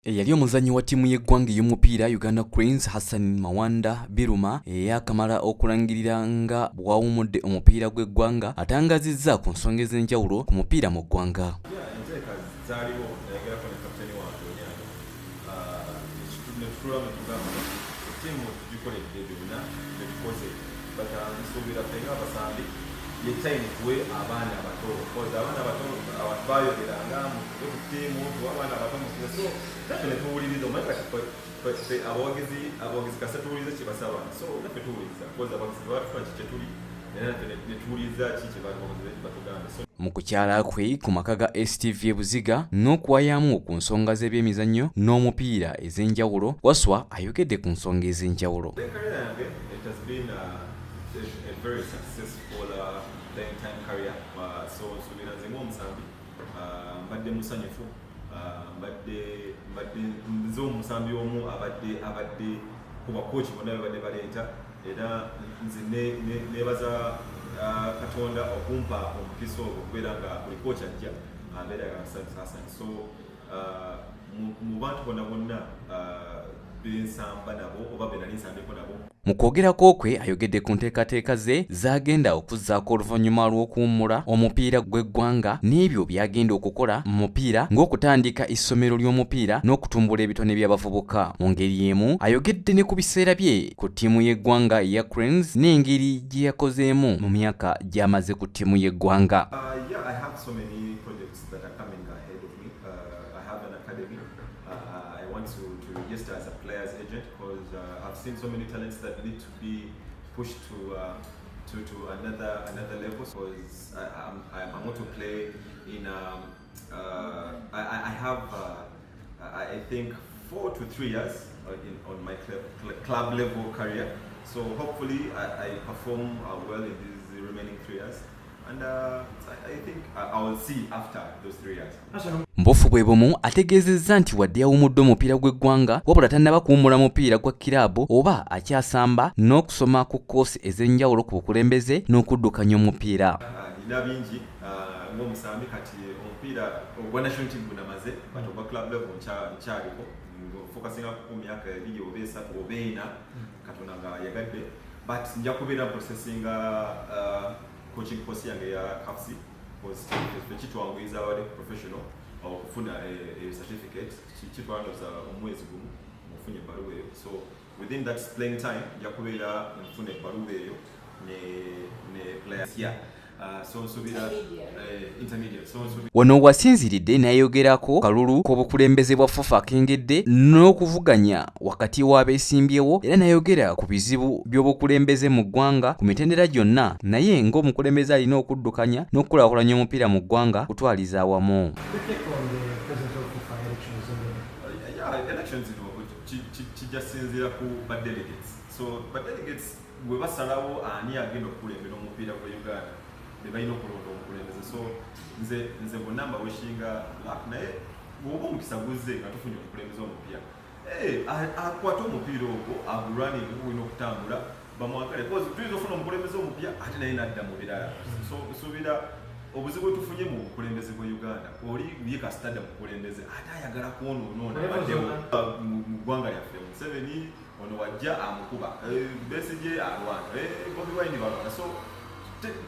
Yali omuzannyi wa ttiimu y'eggwanga ey'omupiira Uganda Cranes Hassan Mawanda Biruma yakamala okulangirira nga bwawumudde omupiira gw'eggwanga atangazizza ku nsonga ez'enjawulo ku mupiira mu ggwanga. Time kuwe abana abato because abana abato bayogeranga mu tiimu abana abato mu so naffe netuwuliriza omanye kati abawagizi kasa tuwuliriza kye basaba so naffe tuwuliriza because abawagizi batufuna kiki kyetuli era naffe netuwuliriza kiki kye batugamba. Mu kukyala kwe ku maka ga STV Buziga n'okuwayamu ku nsonga z'ebyemizannyo n'omupiira ez'enjawulo, Waswa ayogedde ku nsonga ez'enjawulo. A very successful playing time career. So nsubira nze ng'omusambi mbadde musanyufu mbadde nze omusambi omu abadde ku bakochi bonna babadde baleeta era nze nebaza Katonda okumpa omukisa ogwo okubeera nga buli kochi ajja abeera yagasanyusa. So mu bantu bonna bensamba nabo oba be nali nsambeko nabo. Mu kwogerako kwe ayogedde ku nteekateeka ze z'agenda okuzzaako oluvannyuma lw'okuwummula omupiira gw'eggwanga n'ebyo by'agenda okukola mu mupiira ng'okutandika essomero ly'omupiira n'okutumbula ebitone by'abavubuka. Mu ngeri emu ayogedde ne ku biseera bye ku ttiimu y'eggwanga eya Cranes n'engeri gye yakozeemu mu myaka gy'amaze ku ttiimu y'eggwanga. I have so many projects that are coming ahead of me. I have an academy. I want to register as a player's agent because I've seen so many talents that need to be pushed to another level. Because I want to play in. I have I think 4 to 3 years on my club level career. So hopefully I perform well in these remaining 3 years. And I think I will see after those 3 years. Mbofu bwe bumu ategeezezza nti wadde yawumudde omupiira gw'eggwanga wabula tannaba kuwummula mupiira gwa kiraabu oba akyasamba n'okusoma ku koosi ez'enjawulo ku bukulembeze n'okuddukanya omupiira. Nina bingi ng'omusambi kati omupiira ogwa national team gunamaze but ogwa club level nkyaliko focusinga ku myaka 2 oba 3 oba 4 Katonda nga yagadde but nja kubeera processinga coaching course yange ya CAPSI because kitwanguyiza abadde professional okufuna a certificate kitwandoza omwezi gumu mufunye ebbaluwa eyo. So within that playing time nja kubeera nfuna ebbaluwa eyo ne players ya so nsubira intermediate. Wano wasinziridde n'ayogerako kalulu k'obukulembeze bwa FUFA akengedde n'okuvuganya wakati w'abeesimbyewo era n'ayogera ku bizibu by'obukulembeze mu ggwanga ku mitendera gyonna, naye ng'omukulembeze alina okuddukanya n'okukulaakulanya omupiira mu ggwanga kutwaliza awamu. Elections kijasinziira ku badelegates. So badelegates bwe basalawo ani agenda okukulembera omupiira gwa Uganda balina okulonda omukulembeze. So nze bonna mbaweshinga naye bw'oba omukisa guzze nga tufunye omukulembeze omupiira akwate omupiira ogwo agulwaninga gulina okutambula bamwagale because tuyinza ofuna omukulembeze omupiira ate naye nadda mu birala. So nsuubira obuzibu bwe tufunye mu bukulembeze bwa Uganda oli ye kasitadda mukulembeze ate ayagala kwonoona baddewo mu ggwanga lyaffe. Museveni ono wajja amukuba Besigye alwana Bobi Wine balwana. So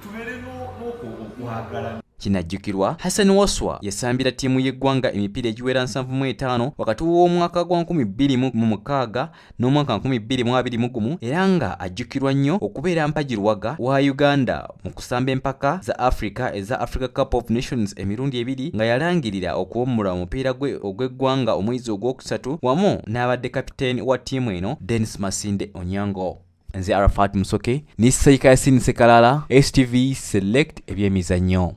tubeere n'okwo okwagala. Kinajjukirwa Hassan Waswa yasambira ttiimu y'eggwanga emipiira egiwera 75 wakati w'omwaka gwa 2006 n'omwaka 2021 era nga ajjukirwa nnyo okubeera mpagirwaga wa Uganda mu kusamba empaka za Africa eza Africa Cup of Nations emirundi 2 nga yalangirira okuwummula omupiira ogw'eggwanga omwezi ogwokusatu wamu n'abadde kapiteeni wa ttiimu eno Dennis Masinde Onyango. Nze Arafat Musoke ni Saika Yasin Sekalala, STV Select ebyemizannyo.